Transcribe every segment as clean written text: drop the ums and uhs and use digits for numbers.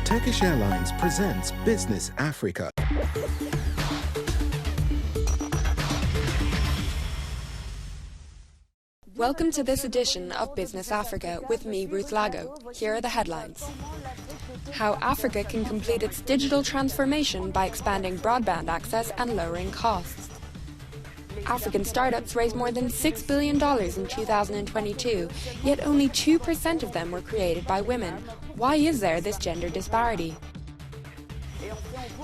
Turkish Airlines presents Business Africa. Welcome to this edition of Business Africa with me, Ruth Lago. Here are the headlines. How Africa can complete its digital transformation by expanding broadband access and lowering costs. African startups raised more than $6 billion in 2022, yet only 2% of them were created by women. Why is there this gender disparity?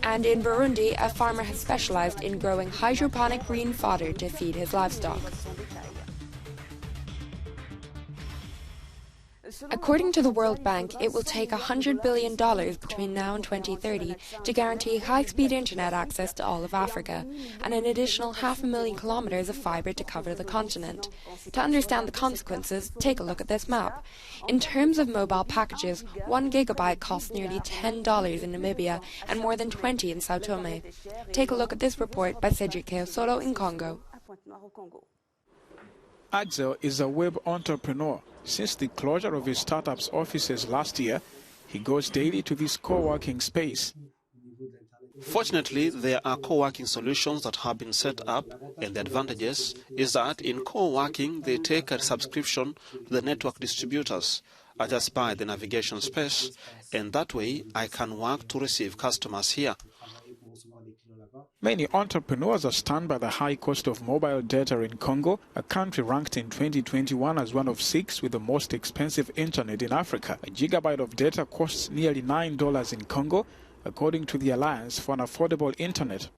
And in Burundi, a farmer has specialized in growing hydroponic green fodder to feed his livestock. According to the World Bank, it will take $100 billion between now and 2030 to guarantee high-speed internet access to all of Africa, and an additional 500,000 kilometers of fiber to cover the continent. To understand the consequences, take a look at this map. In terms of mobile packages, 1 gigabyte costs nearly $10 in Namibia and more than 20 in Sao Tome. Take a look at this report by Cedric Keosolo in Congo. Axel is a web entrepreneur. Since the closure of his startup's offices last year, he goes daily to this co-working space. Fortunately, there are co-working solutions that have been set up, and the advantages is that in co-working they take a subscription to the network distributors. I just buy the navigation space, and that way I can work to receive customers here. Many entrepreneurs are stunned by the high cost of mobile data in Congo, a country ranked in 2021 as one of 6 with the most expensive internet in Africa. A gigabyte of data costs nearly $9 in Congo, according to the Alliance for an Affordable Internet.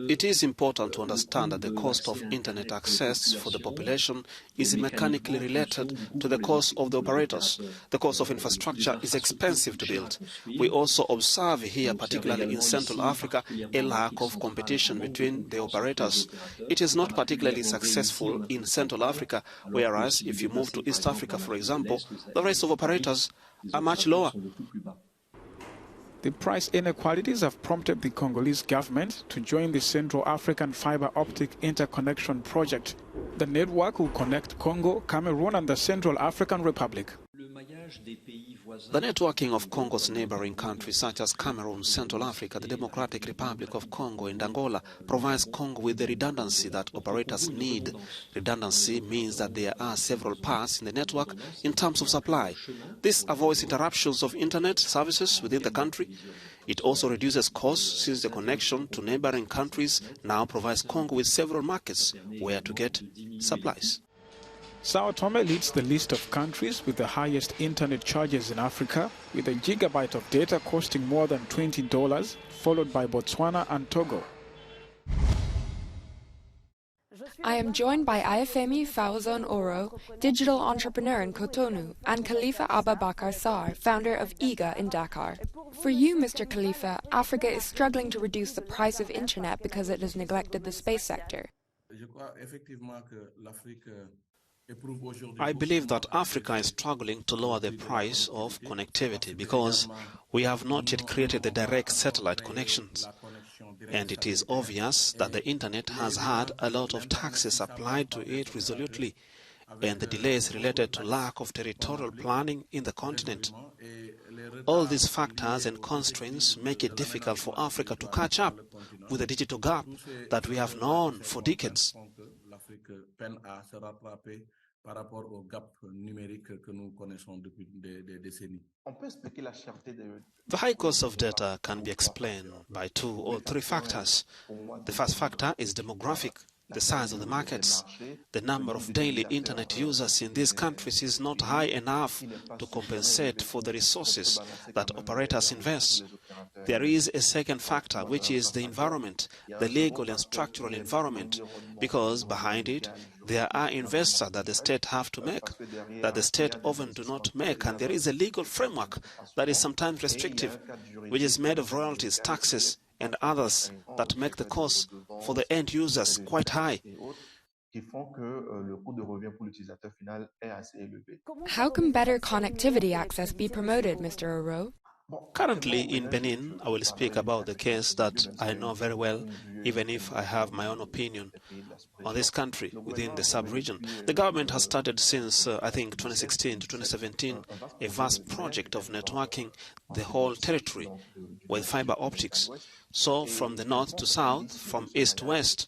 It is important to understand that the cost of internet access for the population is mechanically related to the cost of the operators. The cost of infrastructure is expensive to build. We also observe here, particularly in Central Africa, a lack of competition between the operators. It is not particularly successful in Central Africa, whereas if you move to East Africa, for example, the rates of operators are much lower. The price inequalities have prompted the Congolese government to join the Central African Fiber Optic Interconnection Project. The network will connect Congo, Cameroon and the Central African Republic. The networking of Congo's neighboring countries such as Cameroon, Central Africa, the Democratic Republic of Congo and Angola provides Congo with the redundancy that operators need. Redundancy means that there are several paths in the network in terms of supply. This avoids interruptions of internet services within the country. It also reduces costs since the connection to neighboring countries now provides Congo with several markets where to get supplies. Sao Tome leads the list of countries with the highest internet charges in Africa, with a gigabyte of data costing more than $20, followed by Botswana and Togo. I am joined by Ayafemi Fawzon Oro, digital entrepreneur in Cotonou, and Khalifa Ababakar Sarr, founder of IGA in Dakar. For you, Mr. Khalifa, Africa is struggling to reduce the price of internet because it has neglected the space sector. I believe that Africa is struggling to lower the price of connectivity because we have not yet created the direct satellite connections. And it is obvious that the internet has had a lot of taxes applied to it resolutely, and the delays related to lack of territorial planning in the continent. All these factors and constraints make it difficult for Africa to catch up with the digital gap that we have known for decades. The high cost of data can be explained by 2 or 3 factors. The first factor is demographic. The size of the markets. The number of daily internet users in these countries is not high enough to compensate for the resources that operators invest. There is a second factor, which is the environment, the legal and structural environment, because behind it there are investors that the state have to make, that the state often do not make, and there is a legal framework that is sometimes restrictive, which is made of royalties, taxes, and others that make the cost for the end users quite high. How can better connectivity access be promoted, Mr. Oro? Currently in Benin, I will speak about the case that I know very well, even if I have my own opinion on this country within the sub-region. The government has started since, I think, 2016 to 2017, a vast project of networking the whole territory with fiber optics. So from the north to south, from east to west.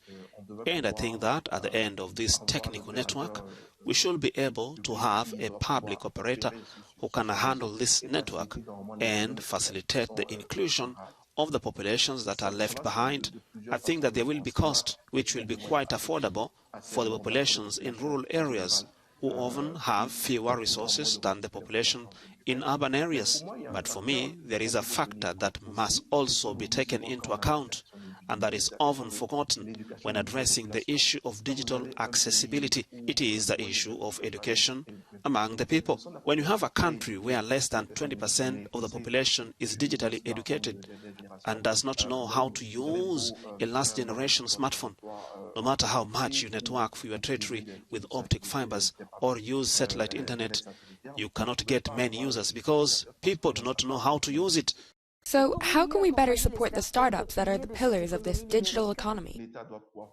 And I think that at the end of this technical network, we should be able to have a public operator who can handle this network and facilitate the inclusion of the populations that are left behind. I think that there will be cost which will be quite affordable for the populations in rural areas who often have fewer resources than the population in urban areas. But for me, there is a factor that must also be taken into account, and that is often forgotten when addressing the issue of digital accessibility. It is the issue of education among the people. When you have a country where less than 20% of the population is digitally educated and does not know how to use a last generation smartphone, no matter how much you network for your territory with optic fibers or use satellite internet, you cannot get many users because people do not know how to use it. So how can we better support the startups that are the pillars of this digital economy?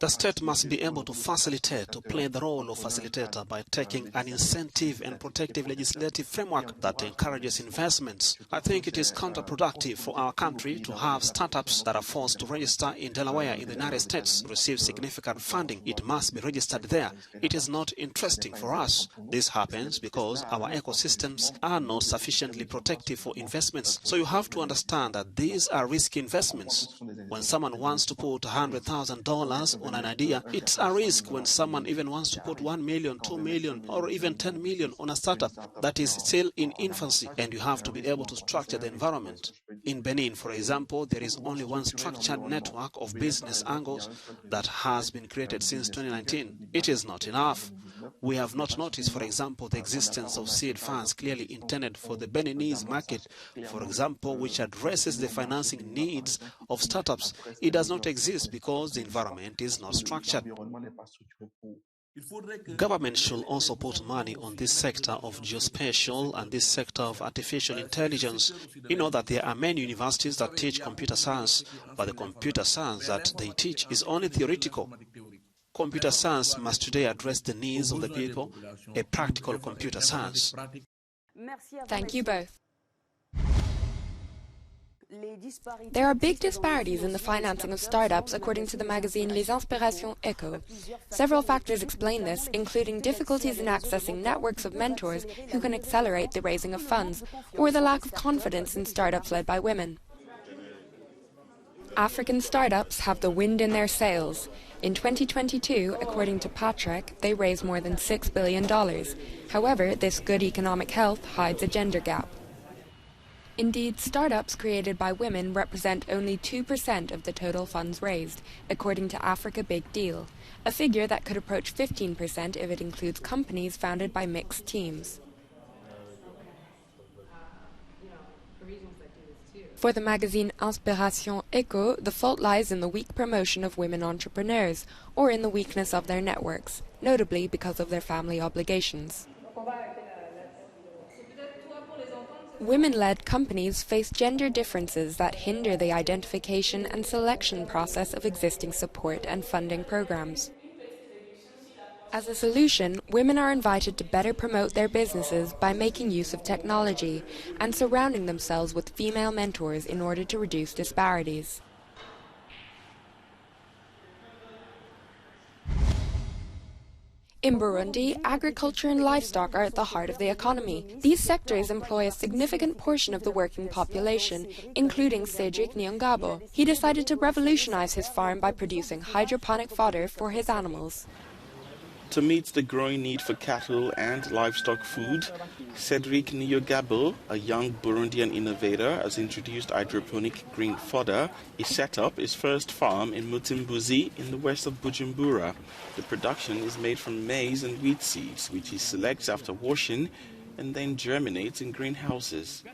The state must be able to facilitate, to play the role of facilitator by taking an incentive and protective legislative framework that encourages investments. I think it is counterproductive for our country to have startups that are forced to register in Delaware in the United States to receive significant funding. It must be registered there. It is not interesting for us. This happens because our ecosystems are not sufficiently protective for investments. So you have to understand that these are risky investments. When someone wants to put $100,000 on an idea, it's a risk when someone even wants to put 1 million, 2 million, or even 10 million on a startup that is still in infancy, and you have to be able to structure the environment. In Benin, for example, there is only one structured network of business angles that has been created since 2019. It is not enough. We have not noticed, for example, the existence of seed funds clearly intended for the Beninese market, for example, which addresses the financing needs of startups. It does not exist because the environment is not structured. Government should also put money on this sector of geospatial and this sector of artificial intelligence. You know that there are many universities that teach computer science, but the computer science that they teach is only theoretical. Computer science must today address the needs of the people, a practical computer science. Thank you both. There are big disparities in the financing of startups, according to the magazine Les Inspirations Echo. Several factors explain this, including difficulties in accessing networks of mentors who can accelerate the raising of funds, or the lack of confidence in startups led by women. African startups have the wind in their sails. In 2022, according to Patrick, they raised more than $6 billion. However, this good economic health hides a gender gap. Indeed, startups created by women represent only 2% of the total funds raised, according to Africa Big Deal, a figure that could approach 15% if it includes companies founded by mixed teams. For the magazine Inspirations Echo, the fault lies in the weak promotion of women entrepreneurs, or in the weakness of their networks, notably because of their family obligations. Women-led companies face gender differences that hinder the identification and selection process of existing support and funding programs. As a solution, women are invited to better promote their businesses by making use of technology and surrounding themselves with female mentors in order to reduce disparities. In Burundi, agriculture and livestock are at the heart of the economy. These sectors employ a significant portion of the working population, including Cedric Nyongabo. He decided to revolutionize his farm by producing hydroponic fodder for his animals. To meet the growing need for cattle and livestock food, Cedric Nyongabo, a young Burundian innovator, has introduced hydroponic green fodder. He set up his first farm in Mutimbuzi in the west of Bujumbura. The production is made from maize and wheat seeds, which he selects after washing and then germinates in greenhouses.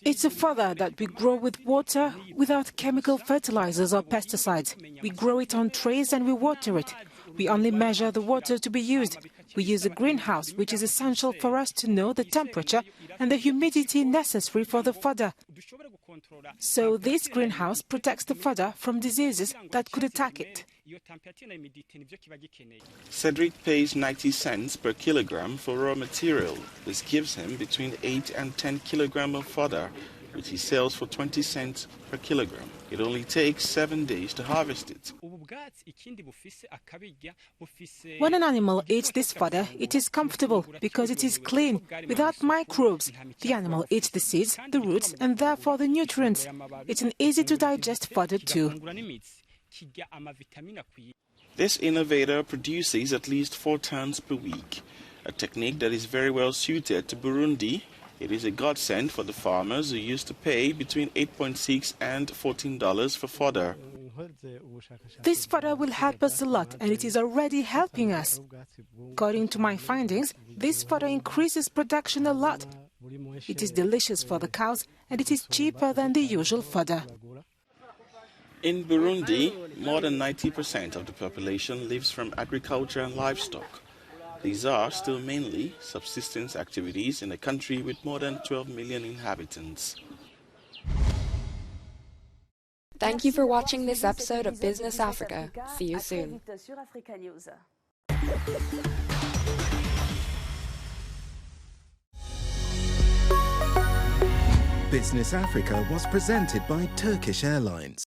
It's a fodder that we grow with water without chemical fertilizers or pesticides. We grow it on trays and we water it. We only measure the water to be used. We use a greenhouse, which is essential for us to know the temperature and the humidity necessary for the fodder. So this greenhouse protects the fodder from diseases that could attack it. Cedric pays 90 cents per kilogram for raw material. This gives him between 8 and 10 kilograms of fodder, which he sells for 20 cents per kilogram. It only takes 7 days to harvest it. When an animal eats this fodder, it is comfortable because it is clean, without microbes. The animal eats the seeds, the roots, and therefore the nutrients. It's an easy-to-digest fodder too. This innovator produces at least 4 tons per week, a technique that is very well suited to Burundi. It is a godsend for the farmers who used to pay between $8.6 and $14 for fodder. This fodder will help us a lot, and it is already helping us. According to my findings, this fodder increases production a lot. It is delicious for the cows, and it is cheaper than the usual fodder. In Burundi, more than 90% of the population lives from agriculture and livestock. These are still mainly subsistence activities in a country with more than 12 million inhabitants. Thank you for watching this episode of Business Africa. See you soon. Business Africa was presented by Turkish Airlines.